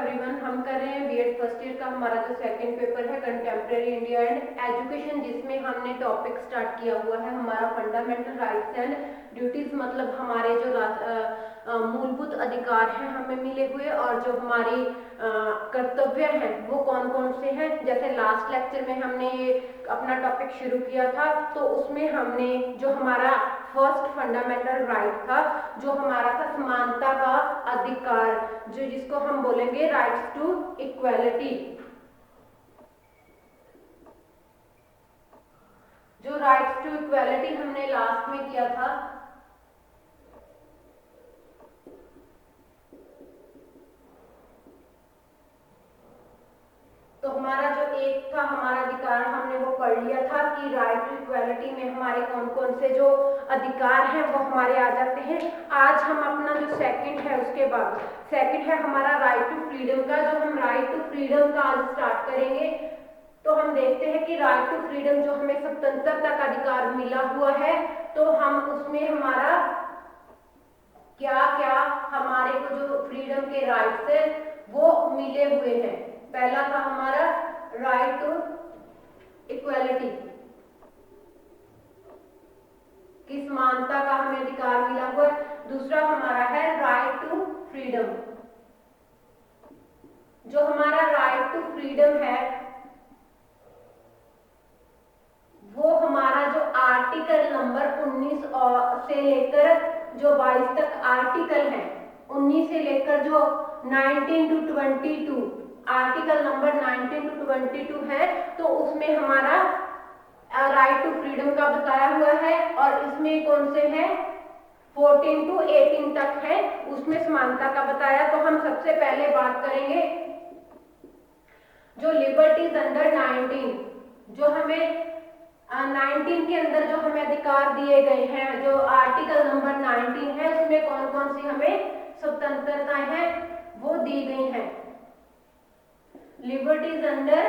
Everyone, हम कर रहे हैं बीएड फर्स्ट ईयर का हमारा जो सेकंड पेपर है कंटेम्प्रेरी इंडिया एंड एजुकेशन, जिसमें हमने टॉपिक स्टार्ट किया हुआ है हमारा फंडामेंटल राइट्स एंड ड्यूटीज, मतलब हमारे जो मूलभूत अधिकार हैं हमें मिले हुए और जो हमारी कर्तव्य हैं वो कौन कौन से हैं। जैसे लास्ट लेक्चर में हमने ये अपना टॉपिक शुरू किया था, तो उसमें हमने जो हमारा फर्स्ट फंडामेंटल राइट था, जो हमारा था समानता का अधिकार, जो जिसको हम बोलेंगे राइट्स टू इक्वालिटी। जो राइट्स टू इक्वालिटी हमने लास्ट में किया था, तो हमारा जो एक था हमारा अधिकार हमने वो पढ़ लिया था कि राइट टू इक्वालिटी में हमारे कौन कौन से जो अधिकार हैं वो हमारे आ जाते हैं। आज हम अपना जो सेकंड है, उसके बाद सेकंड है हमारा राइट टू फ्रीडम का। जो हम राइट टू फ्रीडम का आज स्टार्ट करेंगे, तो हम देखते हैं कि राइट टू फ्रीडम जो हमें स्वतंत्रता का अधिकार मिला हुआ है, तो हम उसमें हमारा क्या क्या हमारे को जो फ्रीडम के राइट्स है वो मिले हुए हैं। पहला था हमारा राइट टू इक्वालिटी की समानता का हमें अधिकार मिला हुआ है। दूसरा हमारा है राइट टू फ्रीडम। जो हमारा राइट टू फ्रीडम है वो हमारा जो आर्टिकल नंबर 19 से लेकर जो 22 तक आर्टिकल है, 19 से लेकर जो 19 टू 22 आर्टिकल नंबर 19 टू 22 है, तो उसमें हमारा राइट टू फ्रीडम का बताया हुआ है। और इसमें कौन से हैं, 14 टू 18 तक है, उसमें समानता का बताया। तो हम सबसे पहले बात करेंगे जो लिबर्टीज अंडर 19, जो हमें 19 के अंदर जो हमें अधिकार दिए गए हैं, जो आर्टिकल नंबर 19 है, उसमें कौन कौन सी हमें स्वतंत्रताएं हैं वो दी गई हैं। लिबर्टीज अंडर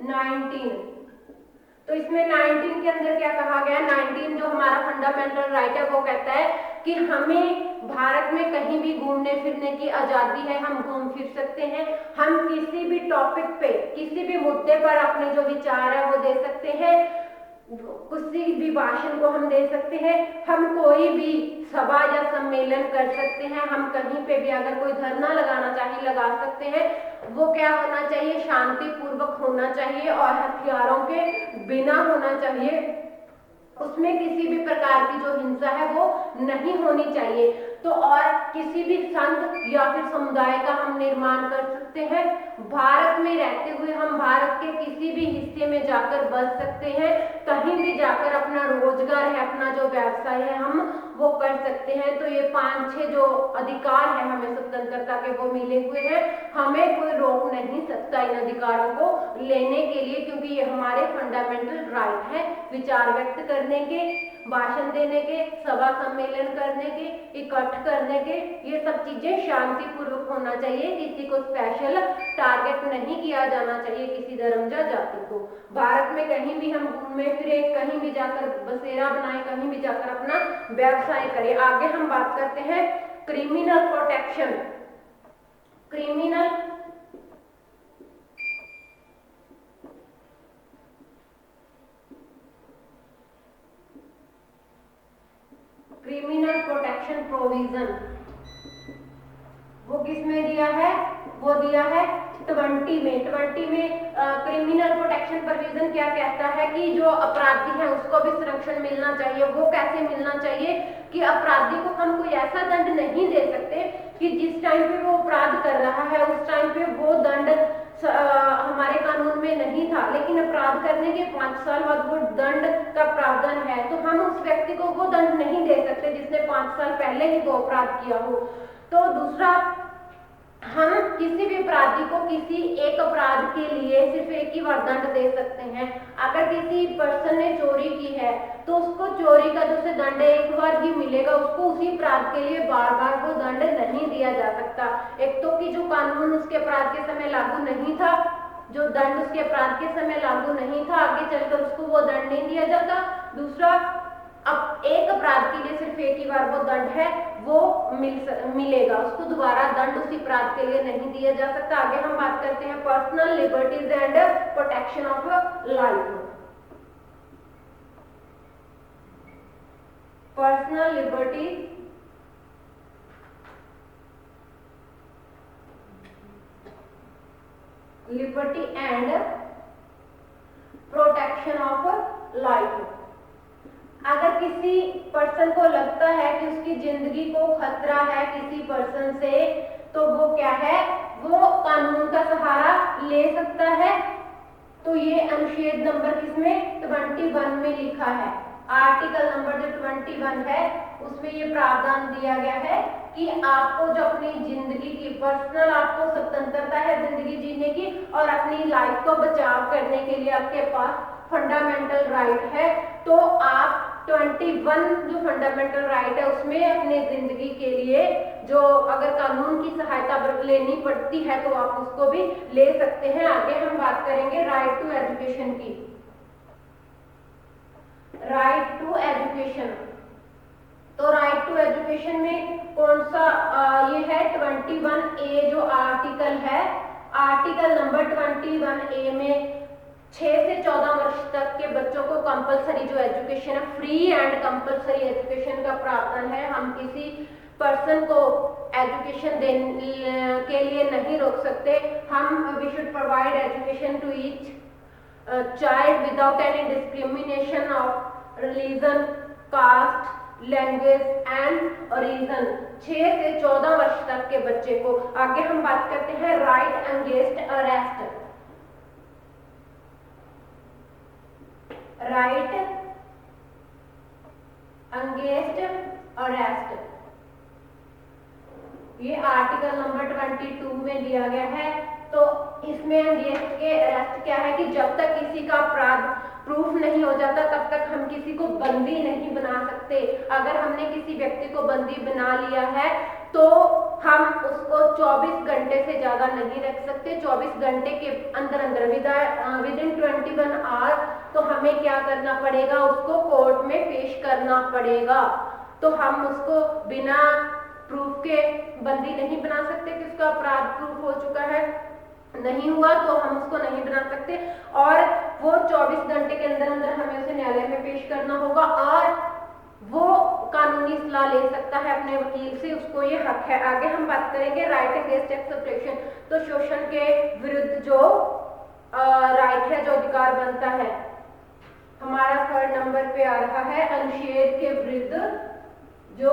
19, तो इसमें 19 के अंदर क्या कहा गया, 19 जो हमारा फंडामेंटल राइट है वो कहता है कि हमें भारत में कहीं भी घूमने फिरने की आजादी है, हम घूम फिर सकते हैं, हम किसी भी टॉपिक पे किसी भी मुद्दे पर अपने जो विचार है वो दे सकते हैं, किसी भी भाषण को हम दे सकते हैं, हम कोई भी सभा या सम्मेलन कर सकते हैं, हम कहीं पे भी अगर कोई धरना लगाना चाहिए लगा सकते हैं। वो क्या होना चाहिए, शांतिपूर्वक होना चाहिए और हथियारों के बिना होना चाहिए, उसमें किसी भी प्रकार की जो हिंसा है वो नहीं होनी चाहिए। तो और किसी भी संघ या फिर समुदाय का हम निर्माण कर सकते हैं। भारत में रहते हुए हम भारत के किसी भी हिस्से में जाकर बस सकते हैं, कहीं भी जाकर अपना रोजगार है, अपना जो व्यवसाय है हम वो कर सकते हैं। तो ये 5-6 जो अधिकार है हमें स्वतंत्रता के वो मिले हुए हैं, हमें कोई रोक नहीं सकता इन अधिकारों को लेने के लिए, क्योंकि ये हमारे फंडामेंटल राइट है विचार व्यक्त करने के, भाषण देने के, सभा सम्मेलन करने के, इकट्ठ करने के। ये सब चीजें शांतिपूर्वक होना चाहिए, किसी को स्पेशल टारगेट नहीं किया जाना चाहिए, किसी धर्म या जाति को। भारत में कहीं भी हम घूमे फिरे, कहीं भी जाकर बसेरा बनाए, कहीं भी जाकर अपना व्यवसाय करें। आगे हम बात करते हैं criminal protection. Criminal protection provision वो किस में दिया है, वो दिया है 20 में। क्रिमिनल प्रोटेक्शन प्रोविजन क्या कहता है कि जो अपराधी है उसको भी संरक्षण मिलना चाहिए। वो कैसे मिलना चाहिए कि अपराधी को हम कोई ऐसा दंड नहीं दे सकते कि जिस टाइम पे वो अपराध कर रहा है उस टाइम पे वो दंड हमारे कानून में नहीं था, लेकिन अपराध करने के 5 साल बाद वो दंड का प्रावधान है, तो हम उस व्यक्ति को वो दंड नहीं दे सकते जिसने 5 साल पहले ही वो अपराध किया हो। तो दूसरा, हम किसी भी अपराधी को किसी एक अपराध के लिए सिर्फ एक ही बार दंड दे सकते हैं। अगर किसी पर्सन ने चोरी की है तो उसको चोरी का जो से दंड एक बार ही मिलेगा, उसको उसी अपराध के लिए बार बार वो दंड नहीं दिया जा सकता। एक तो कि जो कानून उसके अपराध के समय लागू नहीं था, जो दंड उसके अपराध के समय लागू नहीं था, आगे चलकर उसको वो दंड नहीं दिया जाता। दूसरा, अब एक अपराध के लिए सिर्फ एक ही बार वो दंड है वो मिलेगा, उसको दोबारा दंड उसी अपराध के लिए नहीं दिया जा सकता। आगे हम बात करते हैं personal liberties and protection of life. Personal liberty and protection of life. अगर किसी पर्सन को लगता है कि उसकी जिंदगी को खतरा है किसी पर्सन से, तो वो क्या है, वो कानून का सहारा ले सकता है। तो ये अनुच्छेद नंबर किसमें 21 में लिखा है, आर्टिकल नंबर जो 21 है उसमें ये प्रावधान दिया गया है कि आपको जो अपनी जिंदगी की पर्सनल आपको स्वतंत्रता है जिंदगी जीने की, और अपनी लाइफ को बचाव करने के लिए आपके पास फंडामेंटल राइट है। तो आप 21 जो फंडामेंटल राइट है उसमें अपने जिंदगी के लिए जो अगर कानून की सहायता लेनी पड़ती है तो आप उसको भी ले सकते हैं। आगे हम बात करेंगे राइट टू एजुकेशन की। राइट टू एजुकेशन, तो राइट टू एजुकेशन में कौन सा ये है 21A जो आर्टिकल है, आर्टिकल नंबर 21A में 6 से 14 वर्ष तक के बच्चों को कंपलसरी जो एजुकेशन है, फ्री एंड कंपलसरी एजुकेशन का प्रावधान है। हम किसी पर्सन को एजुकेशन देने के लिए नहीं रोक सकते। हम we should provide education to each child without any discrimination of religion, caste, language and region. 6 से 14 वर्ष तक के बच्चे को। आगे हम बात करते हैं right against arrest. Right against arrest, ये आर्टिकल नंबर 22 में दिया गया है। तो इसमें अगेंस्ट के अरेस्ट क्या है कि जब तक किसी का अपराध प्रूफ नहीं हो जाता तब तक हम किसी को बंदी नहीं बना सकते। अगर हमने किसी व्यक्ति को बंदी बना लिया है तो हम उसको 24 घंटे से ज्यादा नहीं रख सकते। 24 घंटे के अंदर अंदर विद इन 21 आवर तो हमें क्या करना पड़ेगा, उसको कोर्ट में पेश करना पड़ेगा। तो हम उसको बिना प्रूफ के बंदी नहीं बना सकते कि उसका अपराध प्रूफ हो चुका है, नहीं हुआ तो हम उसको नहीं बना सकते। और वो 24 घंटे के अंदर अंदर हमें उसे न्यायालय में पेश करना होगा और वो कानूनी सलाह ले सकता है अपने वकील से, उसको ये हक है। आगे हम बात करेंगे राइट अगेंस्ट एक्सप्लॉइटेशन, तो शोषण के विरुद्ध जो राइट है, जो अधिकार बनता है। हमारा 3rd नंबर पे आ रहा है अनुच्छेद के विरुद्ध जो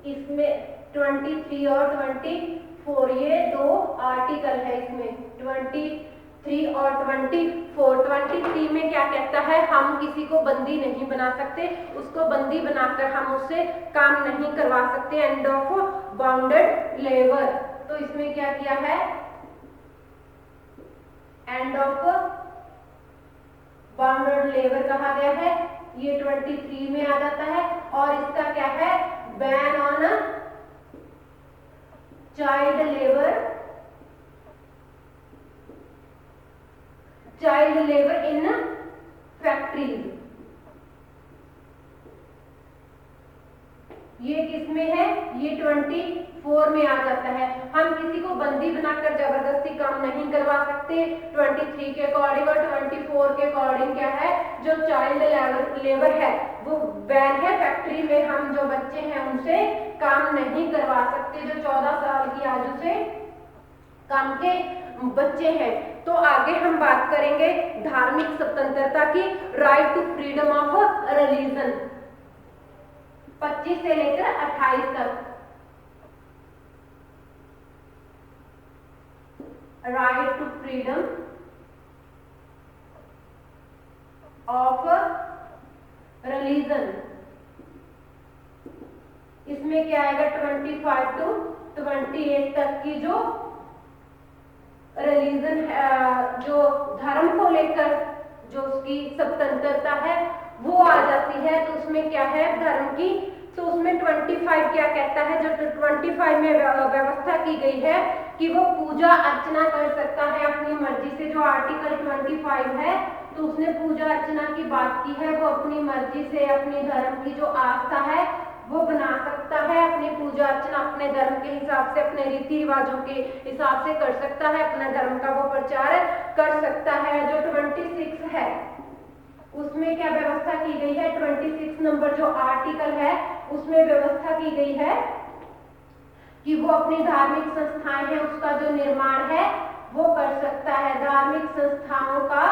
इसमें 23 और 24 ये 2 आर्टिकल है। इसमें 23 और 24। 23 में क्या कहता है, हम किसी को बंदी नहीं बना सकते, उसको बंदी बनाकर हम उससे काम नहीं करवा सकते। एंड ऑफ बाउंडेड लेबर, तो इसमें क्या किया है, एंड ऑफ बाउंडेड लेबर कहा गया है, ये 23 में आ जाता है। और इसका क्या है, ban on child labour in factories. ये किसमें है, ये 24 में आ जाता है। हम किसी को बंदी बनाकर जबरदस्ती काम नहीं करवा सकते 23 के अकॉर्डिंग। और 24 के अकॉर्डिंग क्या है, जो चाइल्ड लेबर है वो बैन है। फैक्ट्री में हम जो बच्चे हैं उनसे काम नहीं करवा सकते, जो 14 साल की आयु से कम के बच्चे हैं। तो आगे हम बात करेंगे धार्मिक स्वतंत्रता की, right to freedom of religion, 25 से लेकर 28 तक। Right to freedom of religion, इसमें क्या आएगा 25 टू 28 तक की जो रिलीजन है, जो धर्म को लेकर जो उसकी स्वतंत्रता है वो आ जाती है। तो उसमें क्या है धर्म की, तो उसमें 25 क्या कहता है, जो 25 में व्यवस्था की गई है कि वो पूजा अर्चना कर सकता है अपनी मर्जी से। जो आर्टिकल 25 है तो उसने पूजा अर्चना की बात की है, वो अपनी मर्जी से अपनी धर्म की जो आस्था है वो बना सकता है, अपनी पूजा अर्चना अपने धर्म के हिसाब से, अपने रीति रिवाजों के हिसाब से कर सकता है, अपने धर्म का वो प्रचार कर सकता है। जो 26 है उसमें क्या व्यवस्था की गई है, 26 नंबर जो आर्टिकल है उसमें व्यवस्था की गई है कि वो अपनी धार्मिक संस्थाएं हैं उसका जो निर्माण है वो कर सकता है, धार्मिक संस्थाओं का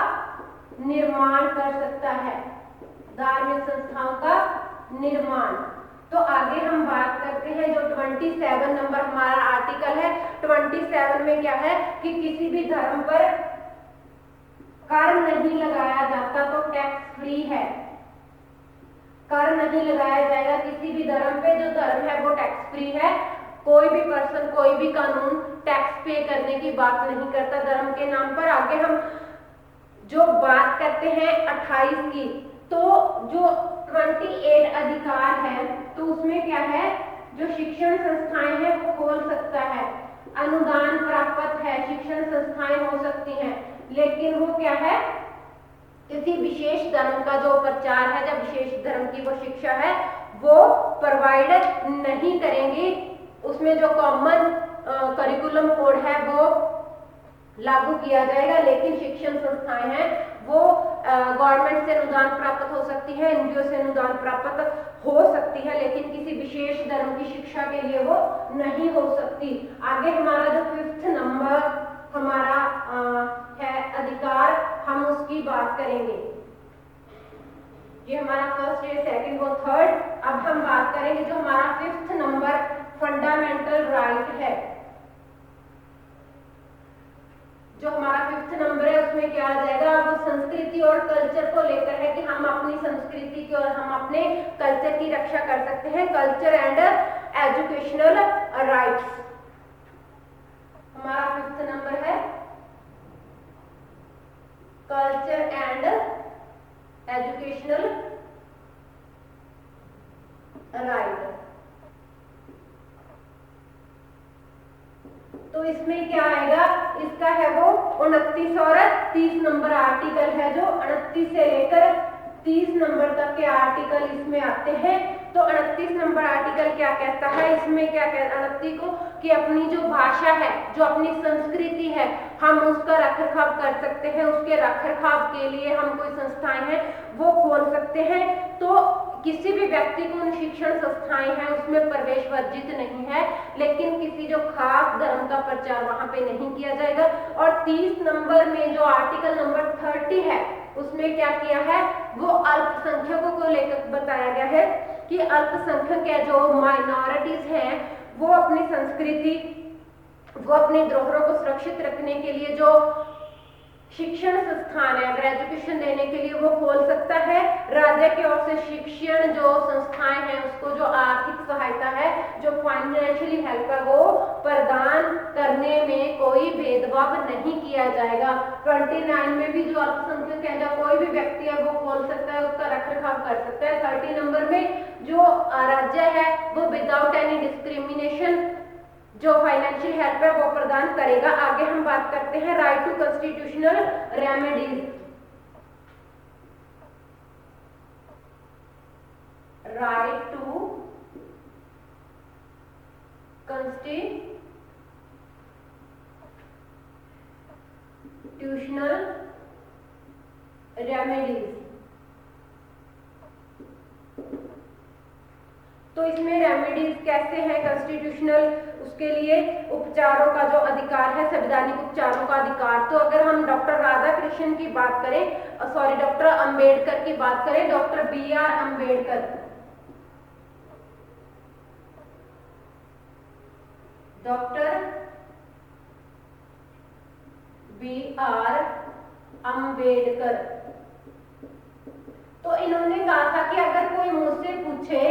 निर्माण कर सकता है, धार्मिक संस्थाओं का निर्माण। तो आगे हम बात करते हैं जो 27 नंबर हमारा आर्टिकल है। 27 में क्या है कि किसी भी धर्म पर कर नहीं लगाया जाता, तो टैक्स फ्री है, कर नहीं लगाया जाएगा किसी भी धर्म पे, जो धर्म है वो टैक्स फ्री है। कोई भी पर्सन, कोई भी कानून टैक्स पे करने की बात नहीं करता धर्म के नाम पर। आगे हम जो बात करते हैं 28 की, तो जो 28 अधिकार है तो उसमें क्या है, जो शिक्षण संस्थाएं हैं वो खोल सकता है, अनुदान प्राप्त है, शिक्षण संस्थाएं हो सकती हैं, लेकिन वो क्या है किसी विशेष धर्म का जो प्रचार है, जब विशेष धर्म की वो शिक्षा है वो प्रोवाइड नहीं करेंगी। उसमें जो कॉमन करिकुलम कोड है वो लागू किया जाएगा, लेकिन शिक्षण संस्थाएं हैं वो गवर्नमेंट से अनुदान प्राप्त हो सकती है, एनजीओ से अनुदान प्राप्त हो सकती है, लेकिन किसी विशेष धर्म की शिक्षा के लिए वो नहीं हो सकती। आगे हमारा जो 5th नंबर हमारा है अधिकार, हम उसकी बात करेंगे। ये हमारा फर्स्ट है, सेकंड और थर्ड। अब हम बात करेंगे जो हमारा 5th नंबर फंडामेंटल राइट है। जो हमारा 5th नंबर है उसमें क्या आ जाएगा, वो संस्कृति और कल्चर को लेकर है कि हम अपनी संस्कृति की और हम अपने कल्चर की रक्षा कर सकते हैं, कल्चर एंड एजुकेशनल राइट्स हमारा 5th नंबर है, कल्चर एंड एजुकेशनल राइट। तो इसमें क्या आएगा, इसका है वो 29 और 30 नंबर आर्टिकल है, जो 29 से लेकर 30 नंबर तक के आर्टिकल इसमें आते हैं। तो 29 नंबर आर्टिकल क्या कहता है, इसमें क्या कहता है 29 को कि अपनी जो भाषा है, जो अपनी संस्कृति है, हम उसका रखरखाव कर सकते हैं, उसके रखरखाव के लिए हम कोई संस्थाएं हैं वो खोल सकते हैं। तो किसी भी व्यक्ति को उन शिक्षण संस्थाएं हैं उसमें प्रवेश वर्जित नहीं है, लेकिन किसी जो खास धर्म का प्रचार वहां पे नहीं किया जाएगा। और 30 नंबर में जो आर्टिकल नंबर 30 है उसमें क्या किया है, वो अल्पसंख्यकों को लेकर बताया गया है कि अल्पसंख्यक है जो माइनॉरिटीज हैं वो अपनी संस्कृति, वो अपने धरोहरों को सुरक्षित रखने के लिए जो शिक्षण संस्थान है, अगर एजुकेशन देने के लिए वो खोल सकता है। राज्य की ओर से शिक्षण जो संस्थाएं हैं उसको जो आर्थिक सहायता है, जो फाइनेंशियली हेल्प है, वो प्रदान करने में कोई भेदभाव नहीं किया जाएगा। 29 में भी जो अल्पसंख्यक है, जो कोई भी व्यक्ति है वो खोल सकता है, उसका रखरखाव कर सकता है। 30 नंबर में जो राज्य है वो विदाउट एनी डिस्क्रिमिनेशन जो फाइनेंशियल हेल्प है वो प्रदान करेगा। आगे हम बात करते हैं right to constitutional remedies. Right to constitutional remedies. तो इसमें रेमेडीज कैसे हैं कॉन्स्टिट्यूशनल, उसके लिए उपचारों का जो अधिकार है, संवैधानिक उपचारों का अधिकार। तो अगर हम डॉक्टर राधाकृष्णन की बात करें, सॉरी डॉक्टर अंबेडकर की बात करें, doctor BR Ambedkar, doctor BR Ambedkar, तो इन्होंने कहा था कि अगर कोई मुझसे पूछे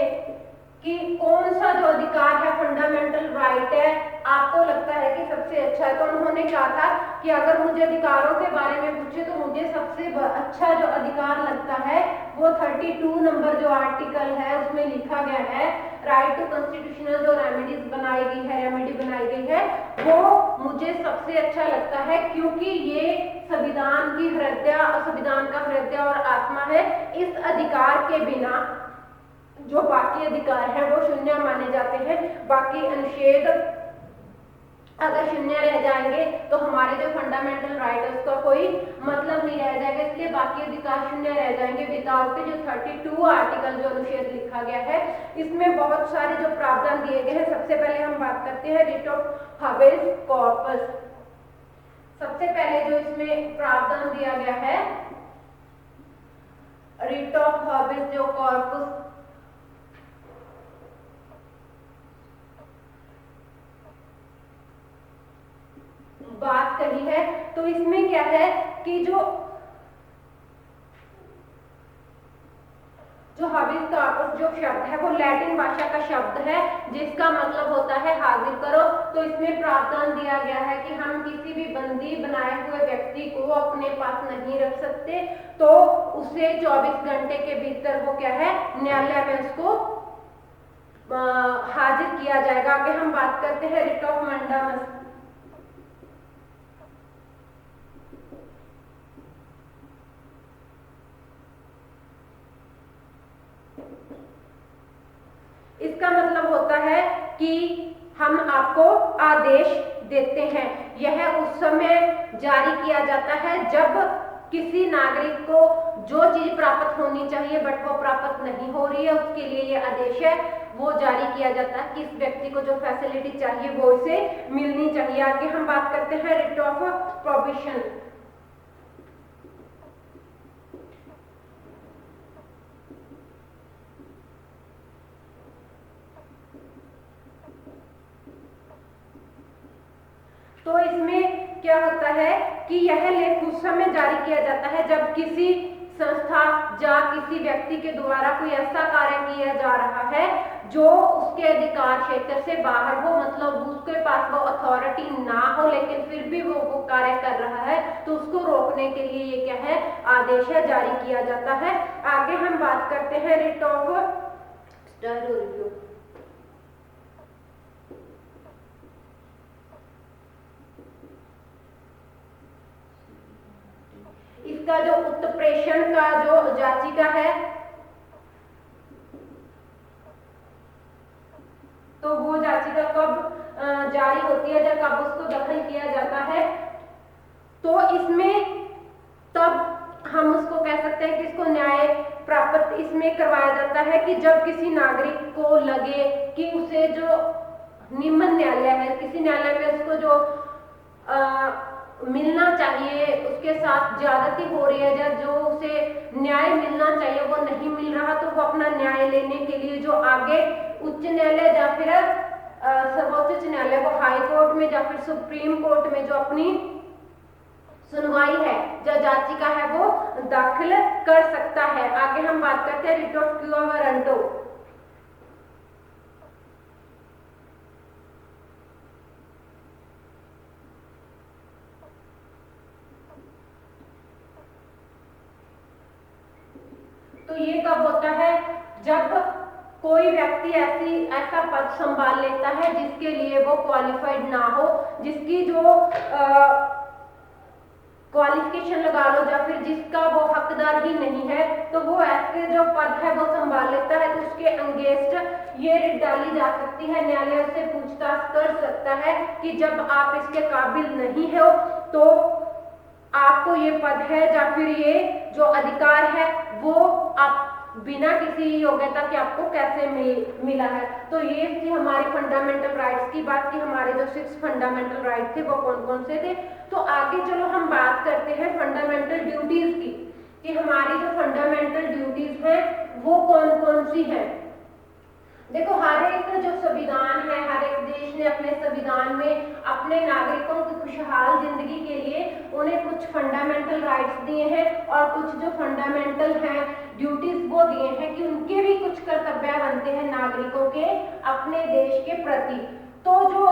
कि कौन सा जो अधिकार है फंडामेंटल राइट है आपको लगता है कि सबसे अच्छा है, तो उन्होंने भी कहा था कि अगर मुझे अधिकारों के बारे में पूछे तो मुझे सबसे अच्छा जो अधिकार लगता है वो 32 नंबर जो आर्टिकल है उसमें लिखा गया है, राइट टू कॉन्स्टिट्यूशनल जो रेमेडी बनाई गई है वो मुझे सबसे अच्छा लगता है, क्योंकि ये संविधान का हृदय और आत्मा है। इस अधिकार के बिना जो बाकी अधिकार है वो शून्य माने जाते हैं। बाकी अनुच्छेद अगर शून्य रह जाएंगे तो हमारे जो फंडामेंटल राइट है उसका कोई मतलब नहीं रह जाएगा, इसलिए बाकी अधिकार शून्य रह जाएंगे विदाउट जो 32 आर्टिकल जो अनुच्छेद लिखा गया है इसमें बहुत सारे जो प्रावधान दिए गए हैं। सबसे पहले हम बात करते हैं रिट ऑफ हाबेस कॉर्पस। सबसे पहले जो इसमें प्रावधान दिया गया है रिट ऑफ हाबेस जो कॉर्पस बात कही है, तो इसमें क्या है कि जो हाबिस कॉर्पस जो शब्द है वो लैटिन भाषा का शब्द है जिसका मतलब होता है हाजिर करो। तो इसमें प्रावधान दिया गया है कि हम किसी भी बंदी बनाए हुए व्यक्ति को अपने पास नहीं रख सकते, तो उसे 24 घंटे के भीतर वो क्या है न्यायालय में उसको हाजिर किया जाएगा। आगे हम बात करते हैं रिट ऑफ मंडामस। इसका मतलब होता है कि हम आपको आदेश देते हैं। यह उस समय जारी किया जाता है जब किसी नागरिक को जो चीज प्राप्त होनी चाहिए बट वो प्राप्त नहीं हो रही है, उसके लिए ये आदेश है वो जारी किया जाता है कि इस व्यक्ति को जो फैसिलिटी चाहिए वो इसे मिलनी चाहिए। आगे हम बात करते हैं रिट ऑफ प्रोविशन। तो इसमें क्या होता है कि यह लेख उस समय जारी किया जाता है जब किसी संस्था या किसी व्यक्ति के द्वारा कोई ऐसा कार्य किया जा रहा है जो उसके अधिकार क्षेत्र से बाहर हो, मतलब उसके पास वो अथॉरिटी ना हो लेकिन फिर भी वो कार्य कर रहा है, तो उसको रोकने के लिए ये क्या है आदेश है जारी किया जाता है। आगे हम बात करते हैं रिट ऑफ रिव्यू। इसका जो उत्प्रेषण का जो याचिका है तो वो याचिका कब जारी होती है जब कब उसको दाखिल किया जाता है, तो इसमें तब हम उसको कह सकते हैं कि इसको न्याय प्राप्त इसमें करवाया जाता है कि जब किसी नागरिक को लगे कि उसे जो निम्न न्यायालय है किसी न्यायालय में उसको जो मिलना चाहिए उसके साथ ज्यादती हो रही है या जो उसे न्याय मिलना चाहिए वो नहीं मिल रहा, तो वो अपना न्याय लेने के लिए जो आगे उच्च न्यायालय या फिर सर्वोच्च न्यायालय वो हाई कोर्ट में या फिर सुप्रीम कोर्ट में जो अपनी सुनवाई है जो याचिका है वो दाखिल कर सकता है। आगे हम बात करते हैं रिट ऑफ क्यू वारंटो। तो ये कब होता है जब कोई व्यक्ति ऐसा पद संभाल लेता है जिसके लिए वो क्वालिफाइड ना हो, जिसकी जो क्वालिफिकेशन लगा लो या फिर जिसका वो हकदार ही नहीं है, तो वो ऐसे जो पद है वो संभाल लेता है, तो उसके अंगेंस्ट ये रिट डाली जा सकती है। न्यायालय उससे पूछताछ कर सकता है कि जब आप इसके काबिल नहीं हो तो आपको ये पद है या फिर ये जो अधिकार है वो आप बिना किसी योग्यता के आपको कैसे मिला है। तो ये थी हमारी फंडामेंटल राइट्स की बात की, हमारे जो 6 फंडामेंटल राइट्स थे वो कौन कौन से थे। तो आगे चलो हम बात करते हैं फंडामेंटल ड्यूटीज की कि हमारी जो फंडामेंटल ड्यूटीज हैं वो कौन कौन सी हैं। देखो हर एक जो संविधान है, हर एक देश ने अपने संविधान में अपने नागरिकों की खुशहाल जिंदगी के लिए उन्हें कुछ फंडामेंटल राइट्स दिए हैं और कुछ जो फंडामेंटल हैं ड्यूटीज वो दिए हैं कि उनके भी कुछ कर्तव्य बनते हैं नागरिकों के अपने देश के प्रति। तो जो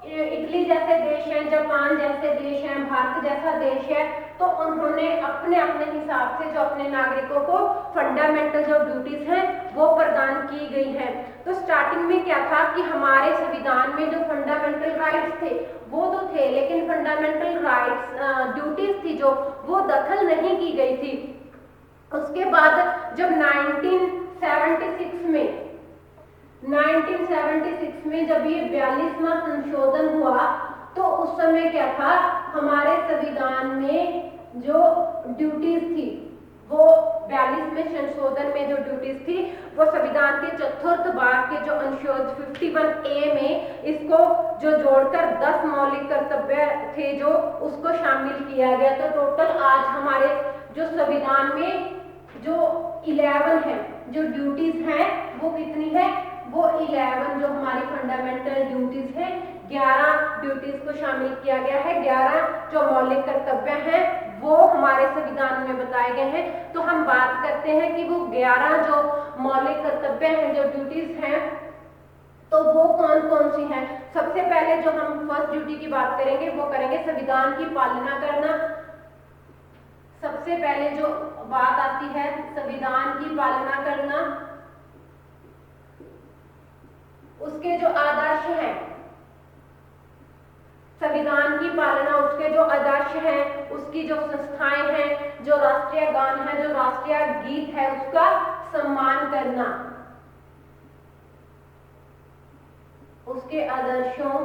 इटली जैसे देश हैं, जापान जैसे देश हैं, भारत जैसा देश है, तो उन्होंने अपने अपने हिसाब से जो अपने नागरिकों को फंडामेंटल जो ड्यूटीज हैं वो प्रदान की गई हैं। तो स्टार्टिंग में क्या था कि हमारे संविधान में जो फंडामेंटल राइट्स थे वो तो थे, लेकिन फंडामेंटल राइट्स ड्यूटीज थी जो वो दखल नहीं की गई थी। उसके बाद जब 1976 में जब ये 42वां संशोधन हुआ, तो उस समय क्या था, हमारे संविधान में जो ड्यूटीज थी वो 42वें संशोधन में जो ड्यूटीज थी वो संविधान के चतुर्थ भाग के जो अनुच्छेद 51A में इसको जो जोड़कर 10 मौलिक कर्तव्य थे जो उसको शामिल किया गया। तो टोटल आज हमारे जो संविधान में जो 11 है जो ड्यूटीज हैं वो कितनी है, वो 11 जो हमारी फंडामेंटल ड्यूटीज हैं 11 ड्यूटीज को शामिल किया गया है। 11 जो मौलिक कर्तव्य हैं वो हमारे संविधान में बताए गए हैं। तो हम बात करते हैं कि वो 11 जो मौलिक कर्तव्य हैं जो ड्यूटीज हैं तो वो कौन कौन सी हैं। सबसे पहले जो हम फर्स्ट ड्यूटी की बात करेंगे वो करेंगे संविधान की पालना करना। सबसे पहले जो बात आती है संविधान की पालना करना, उसके जो आदर्श हैं संविधान की पालना, उसके जो आदर्श हैं, उसकी जो संस्थाएं हैं, जो राष्ट्रीय गान है, जो राष्ट्रीय गीत है, उसका सम्मान करना, उसके आदर्शों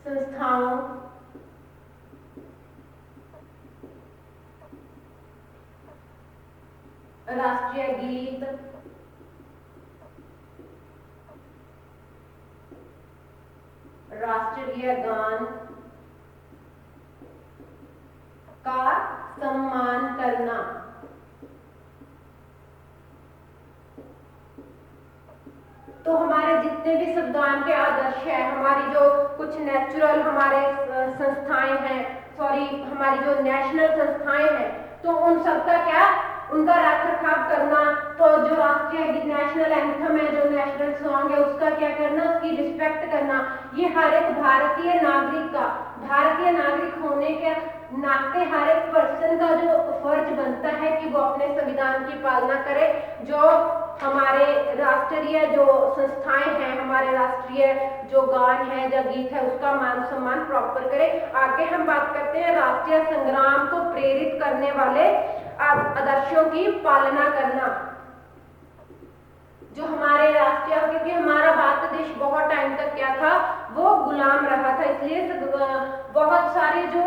संस्थाओं राष्ट्रीय गीत, राष्ट्रीय गान का सम्मान करना। तो हमारे जितने भी संविधान के आदर्श है, हमारी जो कुछ नेचुरल हमारे संस्थाएं हैं, हमारी जो नेशनल संस्थाएं हैं, तो उन सबका क्या, उनका रख रखाव करना। तो जो राष्ट्रीय गीत नेशनल एंथम है, जो नेशनल सॉन्ग है, उसका क्या करना, उसकी रिस्पेक्ट करना। ये हर एक भारतीय नागरिक होने के नाते हर एक पर्सन का जो फर्ज बनता है कि वो अपने संविधान की पालना करे। जो हमारे राष्ट्रीय जो संस्थाएं हैं, हमारे राष्ट्रीय जो गान है, जो गीत है, उसका मान सम्मान प्रॉपर करे। आगे हम बात करते हैं राष्ट्रीय संग्राम को प्रेरित करने वाले आदर्शों की पालना करना। जो हमारे राष्ट्रीय, क्योंकि हमारा भारत देश बहुत टाइम तक क्या था, वो गुलाम रहा था, इसलिए बहुत सारे जो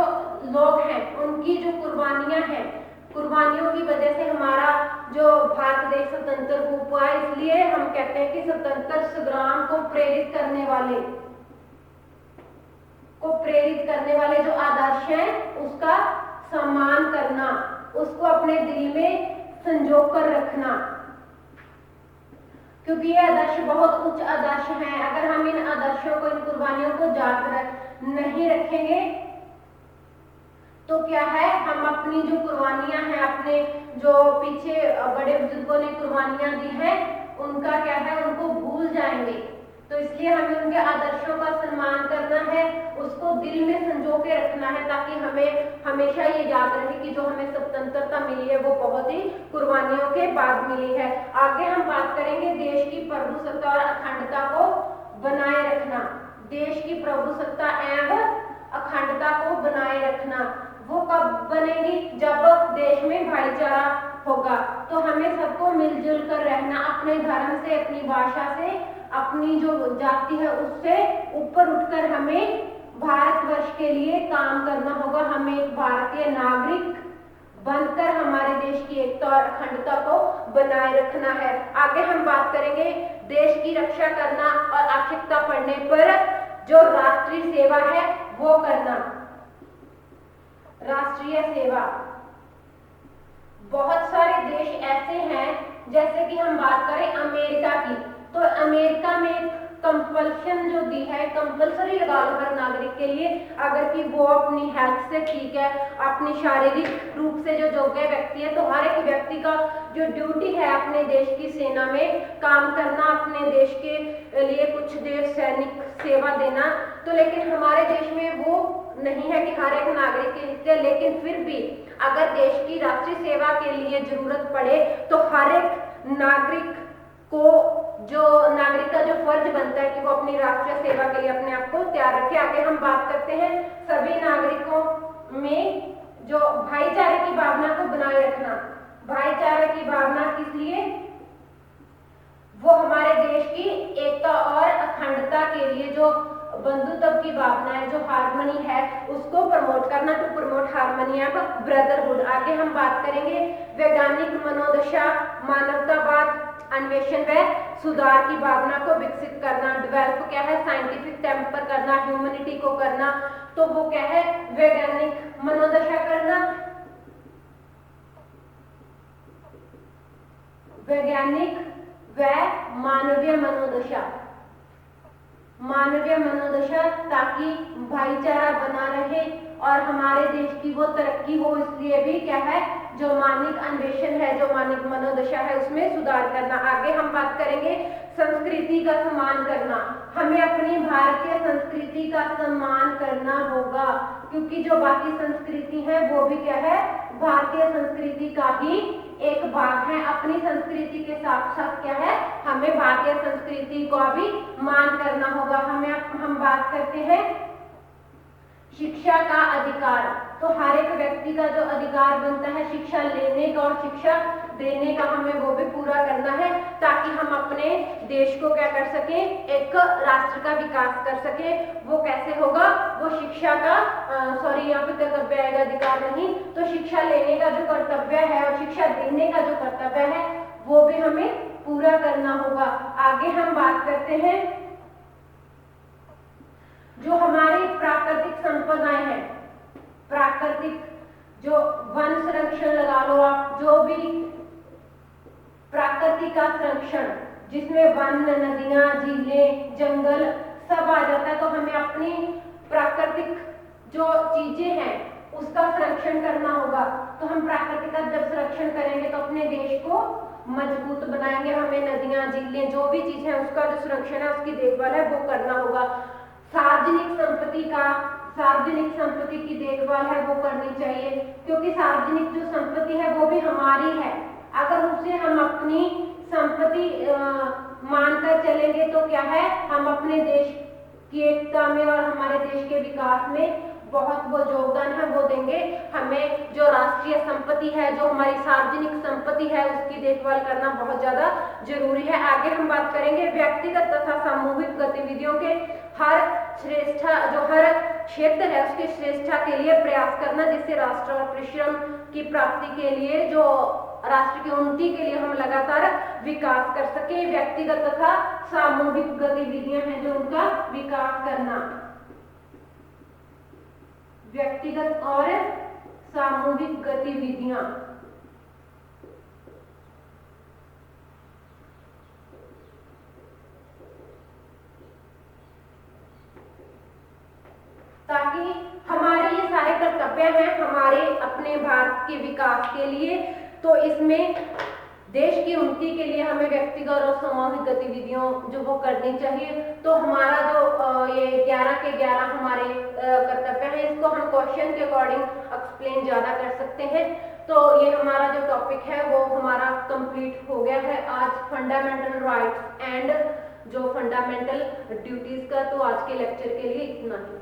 लोग हैं उनकी जो कुर्बानियां हैं, कुर्बानियों की वजह से हमारा जो भारत देश स्वतंत्र हुआ है। इसलिए हम कहते हैं कि स्वतंत्र संग्राम को प्रेरित करने वाले जो आदर्श हैं उसका सम्मान करना, उसको अपने दिल में संजो कर रखना, क्योंकि ये आदर्श बहुत उच्च आदर्श हैं। अगर हम इन आदर्शों को, इन कुर्बानियों को याद नहीं रखेंगे तो क्या है, हम अपनी जो कुर्बानियां हैं, अपने जो पीछे बड़े बुजुर्गों ने कुर्बानियां दी हैं, उनका क्या है, उनको भूल जाएंगे। तो इसलिए हमें उनके आदर्शों का सम्मान करना है, उसको दिल में संजो के रखना है, ताकि हमें हमेशा ये याद रहे कि जो हमें स्वतंत्रता मिली है वो बहुत ही कुर्बानियों के बाद मिली है। आगे हम बात करेंगे देश की प्रभुसत्ता और अखंडता को बनाए रखना। देश की प्रभुसत्ता एवं अखंडता को बनाए रखना वो कब बनेगी, जब देश में भाईचारा होगा। तो हमें सबको मिलजुल कर रहना, अपने धर्म से, अपनी भाषा से, अपनी जो जाति है उससे ऊपर उठकर हमें भारतवर्ष के लिए काम करना होगा। हमें एक भारतीय नागरिक बनकर हमारे देश की एकता और अखंडता को बनाए रखना है। आगे हम बात करेंगे देश की रक्षा करना और आवश्यकता पड़ने पर जो राष्ट्रीय सेवा है वो करना। राष्ट्रीय सेवा, बहुत सारे देश ऐसे हैं, जैसे कि हम बात करें अमेरिका की, तो अमेरिका में कंपल्शन जो दी है, कंपल्सरी लगा लो हर नागरिक के लिए, अगर कि वो अपनी हेल्थ से ठीक है, अपनी शारीरिक रूप से जो योग्य व्यक्ति है, तो हर एक व्यक्ति का जो ड्यूटी है अपने देश की सेना में काम करना, अपने देश के लिए कुछ देर सैनिक सेवा देना। तो लेकिन हमारे देश में वो नहीं है कि हर एक नागरिक के हिस्से, लेकिन फिर भी अगर देश की राष्ट्रीय सेवा के लिए जरूरत पड़े तो हर एक नागरिक को जो नागरिक का जो फर्ज बनता है कि वो अपनी राष्ट्रीय सेवा के लिए अपने आप को तैयार रखे। आगे हम बात करते हैं सभी नागरिकों में जो भाईचारे की भावना को बनाए रखना। भाईचारे की भावना किस लिए? वो हमारे देश की एकता और अखंडता के लिए जो बंधुत्व की भावना है, जो हार्मनी है, उसको प्रमोट करना, to promote harmony and brotherhood. आगे हम बात करेंगे वैज्ञानिक मनोदशा, मानवतावाद, अन्वेषण व सुधार की भावना को विकसित करना। डेवलप क्या है? साइंटिफिक टेम्पर करना, ह्यूमैनिटी को करना। तो वो क्या है? वैज्ञानिक मनोदशा करना, वैज्ञानिक व मानवीय मनोदशा, मानवीय मनोदशा, ताकि भाईचारा बना रहे और हमारे देश की वो तरक्की हो, इसलिए भी क्या है? जो मानविक अन्वेषण है, जो मानविक मनोदशा है, उसमें सुधार करना। आगे हम बात करेंगे संस्कृति का सम्मान करना। हमें अपनी भारतीय संस्कृति का सम्मान करना होगा, क्योंकि जो बाकी संस्कृति है वो भी क्या है? भारतीय संस्कृति का ही एक भाग है। अपनी संस्कृति के साथ साथ क्या है? हमें भारतीय संस्कृति को भी मान करना होगा। हम बात करते हैं शिक्षा का अधिकार। तो हर एक व्यक्ति का जो अधिकार बनता है शिक्षा लेने का और शिक्षा देने का, हमें वो भी पूरा करना है, ताकि हम अपने देश को क्या कर सके? एक राष्ट्र का विकास कर सके। वो कैसे होगा? वो शिक्षा का यहाँ पे कर्तव्य आएगा, अधिकार नहीं। तो शिक्षा लेने का जो कर्तव्य है और शिक्षा देने का जो कर्तव्य है वो भी हमें पूरा करना होगा। आगे हम बात करते हैं जो हमारी प्राकृतिक संपदाएं हैं, प्राकृतिक जो वन संरक्षण लगा लो आप, जो भी प्राकृतिक का संरक्षण जिसमें वन, नदियां, झीलें, जंगल सब आ जाता है, तो हमें अपनी प्राकृतिक जो चीजें हैं उसका संरक्षण करना होगा। तो हम प्राकृतिक का जब संरक्षण करेंगे तो अपने देश को मजबूत बनाएंगे। हमें नदियां, झीलें, जो भी चीज है उसका जो संरक्षण है, उसकी देखभाल है, वो करना होगा। सार्वजनिक संपत्ति की देखभाल है वो करनी चाहिए, क्योंकि सार्वजनिक जो संपत्ति है वो भी हमारी है। अगर उसे हम अपनी संपत्ति मानकर चलेंगे तो क्या है? हम अपने देश की एकता में और हमारे देश के विकास में बहुत वो योगदान है वो देंगे। हमें जो राष्ट्रीय संपत्ति है, जो हमारी सार्वजनिक संपत्ति है, उसकी देखभाल करना बहुत ज्यादा जरूरी है। आगे हम बात करेंगे व्यक्तिगत तथा सामूहिक गतिविधियों के हर क्षेत्र है उसकी श्रेष्ठता के लिए प्रयास करना, जिससे राष्ट्र और परिश्रम की प्राप्ति के लिए, जो राष्ट्र की उन्नति के लिए हम लगातार विकास कर सके। व्यक्तिगत तथा सामूहिक गतिविधियां हैं जो उनका विकास करना, व्यक्तिगत और सामूहिक गतिविधियां। ताकि हमारे ये सारे कर्तव्य हैं हमारे अपने भारत के विकास के लिए, तो इसमें देश की उन्नति के लिए हमें व्यक्तिगत और सामूहिक गतिविधियों जो वो करनी चाहिए। तो हमारा जो ये 11 के 11 हमारे कर्तव्य हैं, इसको हम क्वेश्चन के अकॉर्डिंग एक्सप्लेन ज़्यादा कर सकते हैं। तो ये हमारा जो टॉपिक है वो हमारा कंप्लीट हो गया है आज, फंडामेंटल राइट्स एंड जो फंडामेंटल ड्यूटीज़ का। तो आज के लेक्चर के लिए इतना ही।